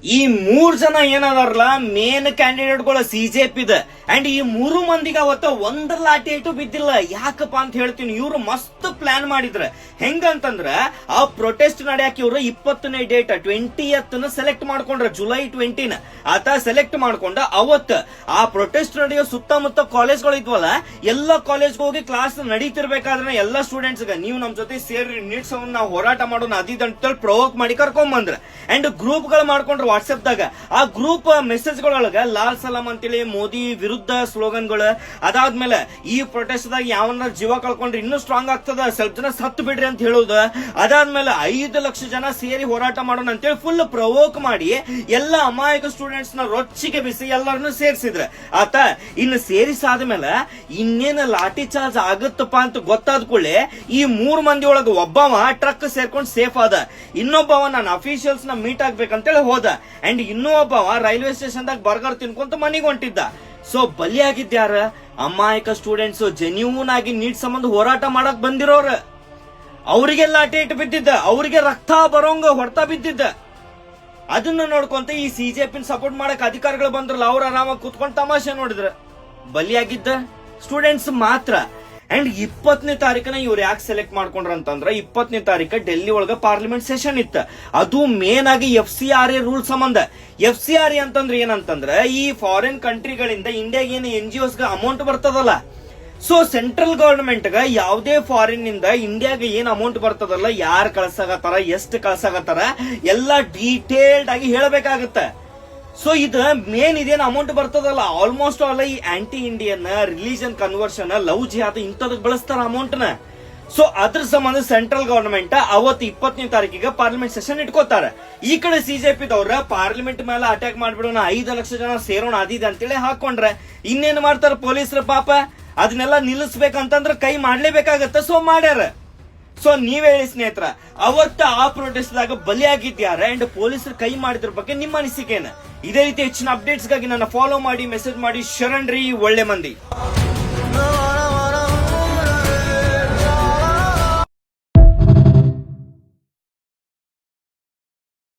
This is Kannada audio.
ಈ 3 ಜನ ಏನದಾರಲ್ಲ ಮೇನ್ ಕ್ಯಾಂಡಿಡೇಟ್ಗಳು ಸಿಜೆಪಿದ ಅಂಡ್ ಈ 3 ಮಂದಿಗೆ ಅವತ್ತ ಒಂದ್ರ ಲಾಟಿ ಇಟ್ಟು ಬಿದ್ದಿಲ್ಲ. ಯಾಕಪ್ಪ ಅಂತ ಹೇಳ್ತೀನಿ, ಇವ್ರು ಮಸ್ತ್ ಪ್ಲಾನ್ ಮಾಡಿದ್ರ. ಹೆಂಗಂತಂದ್ರ ಆ ಪ್ರೊಟೆಸ್ಟ್ ನಡೆಯಾಕ ಇವ್ರು 20ನೇ ಡೇಟ್ 20th ಸೆಲೆಕ್ಟ್ ಮಾಡ್ಕೊಂಡ್ರ, ಜುಲೈ 20 ಆತ ಸೆಲೆಕ್ಟ್ ಮಾಡ್ಕೊಂಡ. ಅವತ್ ಆ ಪ್ರೊಟೆಸ್ಟ್ ನಡೆಯೋ ಸುತ್ತಮುತ್ತ ಕಾಲೇಜ್ಗಳು ಇದ್ವಲ್ಲ, ಎಲ್ಲಾ ಕಾಲೇಜ್ಗೆ ಹೋಗಿ ಕ್ಲಾಸ್ ನಡೀತಿರ್ಬೇಕಾದ್ರೆ ಎಲ್ಲಾ ಸ್ಟೂಡೆಂಟ್ಸ್ ನೀವು ನಮ್ ಜೊತೆ ಸೇರಿ ನೀಟ್ಸ್ ನಾವು ಹೋರಾಟ ಮಾಡೋಣ ಅದಿದಂತ ಪ್ರವೋಕ್ ಮಾಡಿ ಕರ್ಕೊಂಡ್ ಬಂದ್ರ. ಅಂಡ್ ಗ್ರೂಪ್ ಗಳು ಮಾಡ್ಕೊಂಡ್ರ ವಾಟ್ಸ್ಆಪ್ ದಾಗ. ಆ ಗ್ರೂಪ್ ಮೆಸೇಜ್ ಗಳೊಳಗ ಲಾಲ್ ಸಲಾಂ ಅಂತೇಳಿ ಮೋದಿ ವಿರುದ್ಧ ಸ್ಲೋಗನ್ಗಳು. ಅದಾದ್ಮೇಲೆ ಈ ಪ್ರೊಟೆಸ್ಟ್ ದಾಗ ಯಾವನ್ನ ಜೀವ ಕಳ್ಕೊಂಡ್ರೆ ಇನ್ನೂ ಸ್ಟ್ರಾಂಗ್ ಆಗ್ತದ, ಸ್ವಲ್ಪ ಜನ ಸತ್ತು ಬಿಡ್ರಿ ಅಂತ ಹೇಳುದು. ಅದಾದ್ಮೇಲೆ 5 ಲಕ್ಷ ಜನ ಸೇರಿ ಹೋರಾಟ ಮಾಡೋಣ ಅಂತೇಳಿ ಫುಲ್ ಪ್ರವೋಕ್ ಮಾಡಿ ಎಲ್ಲ ಅಮಾಯಕ ಸ್ಟೂಡೆಂಟ್ಸ್ ನ ರೊಚ್ಚಿಗೆ ಬಿಸಿ ಎಲ್ಲರನ್ನು ಸೇರಿಸಿದ್ರ. ಆತ ಇನ್ನು ಸೇರಿಸಾದ್ಮೇಲೆ ಇನ್ನೇನು ಲಾಠಿ ಚಾರ್ಜ್ ಆಗುತ್ತಪ್ಪ ಅಂತ ಗೊತ್ತಾದ ಕೂಡಲೇ ಈ 3 ಮಂದಿ ಒಳಗ ಒಬ್ಬವ ಟ್ರಕ್ ಸೇರ್ಕೊಂಡು ಸೇಫ್ ಆದ, ಇನ್ನೊಬ್ಬವ ನಾನು ಅಫಿಷಿಯಲ್ಸ್ ನ ಮೀಟ್ ಆಗ್ಬೇಕಂತೇಳಿ ಹೋದ. ಅಂಡ್ ಇನ್ನೂ ಒಬ್ಬವ ರೈಲ್ವೆ ಸ್ಟೇಷನ್ ದಾಗ ಬರ್ಗರ್ ತಿನ್ಕೊಂತ ಮನೆಗೆ ಹೊಂಟಿದ್ದ. ಸೊ ಬಲಿಯಾಗಿದ್ಯಾರ ಅಮಾಯಕ ಸ್ಟೂಡೆಂಟ್ಸ್, ಜೆನ್ಯೂನ್ ಆಗಿ ನೀಟ್ ಸಂಬಂಧ ಹೋರಾಟ ಮಾಡಕ್ ಬಂದಿರೋರು. ಅವರಿಗೆ ಲಾಠಿ ಇಟ್ಟು ಬಿದ್ದಿದ್ದ, ಅವರಿಗೆ ರಕ್ತ ಬರೋಂಗ ಹೊಡ್ತಾ ಬಿದ್ದಿದ್ದ. ಅದನ್ನ ನೋಡ್ಕೊಂತ ಈ ಸಿಜೆಪಿ ಸಪೋರ್ಟ್ ಮಾಡಕ್ ಅಧಿಕಾರಿಗಳು ಬಂದ್ರಲ್ಲ, ಅವ್ರ ಆರಾಮಾಗಿ ಕುತ್ಕೊಂಡ್ ತಮಾಷೆ ನೋಡಿದ್ರ. ಬಲಿಯಾಗಿದ್ದ ಸ್ಟೂಡೆಂಟ್ಸ್ ಮಾತ್ರ. ಅಂಡ್ 20ನೇ ತಾರೀಕನ ಇವ್ರು ಯಾಕೆ ಸೆಲೆಕ್ಟ್ ಮಾಡ್ಕೊಂಡ್ರ ಅಂತಂದ್ರ 20ನೇ ತಾರೀಕ ಡೆಲ್ಲಿ ಒಳಗ ಪಾರ್ಲಿಮೆಂಟ್ ಸೆಷನ್ ಇತ್ತು. ಅದು ಮೇನ್ ಆಗಿ FCRA ರೂಲ್ ಸಂಬಂಧ. FCRA ಅಂತಂದ್ರೆ ಏನಂತಂದ್ರ ಈ ಫಾರಿನ್ ಕಂಟ್ರಿಗಳಿಂದ ಇಂಡಿಯಾಗೆ ಏನು NGOs ಗೆ ಅಮೌಂಟ್ ಬರ್ತದಲ್ಲ, ಸೊ ಸೆಂಟ್ರಲ್ ಗವರ್ಮೆಂಟ್ ಗ ಯಾವುದೇ ಫಾರಿನ್ ನಿಂದ ಇಂಡಿಯಾಗೆ ಏನ್ ಅಮೌಂಟ್ ಬರ್ತದಲ್ಲ, ಯಾರು ಕಳ್ಸಾಗತ್ತಾರ, ಎಷ್ಟು ಕಳ್ಸಾಗತ್ತಾರ ಎಲ್ಲ ಡೀಟೇಲ್ಡ್ ಆಗಿ ಹೇಳಬೇಕಾಗತ್ತ. ಸೊ ಇದು ಮೇನ್ ಇದೇನು ಅಮೌಂಟ್ ಬರ್ತದಲ್ಲ, ಆಲ್ಮೋಸ್ಟ್ ಆಲ್ ಈ anti Indian, religion conversion, love jihad ಇಂಥದಕ್ಕೆ ಬಳಸ್ತಾರ ಅಮೌಂಟ್ ನ. ಸೊ ಅದ್ರ ಸಂಬಂಧ ಸೆಂಟ್ರಲ್ ಗವರ್ಮೆಂಟ್ ಅವತ್ತು 20ನೇ ತಾರೀಕಿಗೆ ಪಾರ್ಲಿಮೆಂಟ್ ಸೆಷನ್ ಇಟ್ಕೋತಾರ. ಈ ಕಡೆ ಸಿಜೆಪಿದವ್ರ ಪಾರ್ಲಿಮೆಂಟ್ ಮೇಲೆ ಅಟ್ಯಾಕ್ ಮಾಡ್ಬಿಡೋಣ, 5 ಲಕ್ಷ ಜನ ಸೇರೋಣ ಅದಿದೆ ಅಂತೇಳಿ ಹಾಕೊಂಡ್ರೆ ಇನ್ನೇನ್ ಮಾಡ್ತಾರ ಪೊಲೀಸರು ಪಾಪ. ಅದನ್ನೆಲ್ಲ ನಿಲ್ಲಿಸ್ಬೇಕಂತಂದ್ರ ಕೈ ಮಾಡ್ಲೇಬೇಕಾಗತ್ತ. ಸೊ ಮಾಡ್ಯಾರ. ಸೊ ನೀವ್ ಹೇಳಿ ಸ್ನೇಹಿತರ, ಅವತ್ತ ಆ ಪ್ರೊಟೆಸ್ಟ್ ದಾಗ ಬಲಿಯಾಗಿದ್ಯಾರ ಅಂಡ್ ಪೊಲೀಸರು ಕೈ ಮಾಡಿದ್ರ ಬಗ್ಗೆ ನಿಮ್ಮ ಅನಿಸಿಕೆನ? ಇದೇ ರೀತಿ ಹೆಚ್ಚಿನ ಅಪ್ಡೇಟ್ಸ್ ಗಾಗಿ ನನ್ನ ಫಾಲೋ ಮಾಡಿ, ಮೆಸೇಜ್ ಮಾಡಿ. ಶರಣ್ ರೀ, ಒಳ್ಳೆ ಮಂದಿ.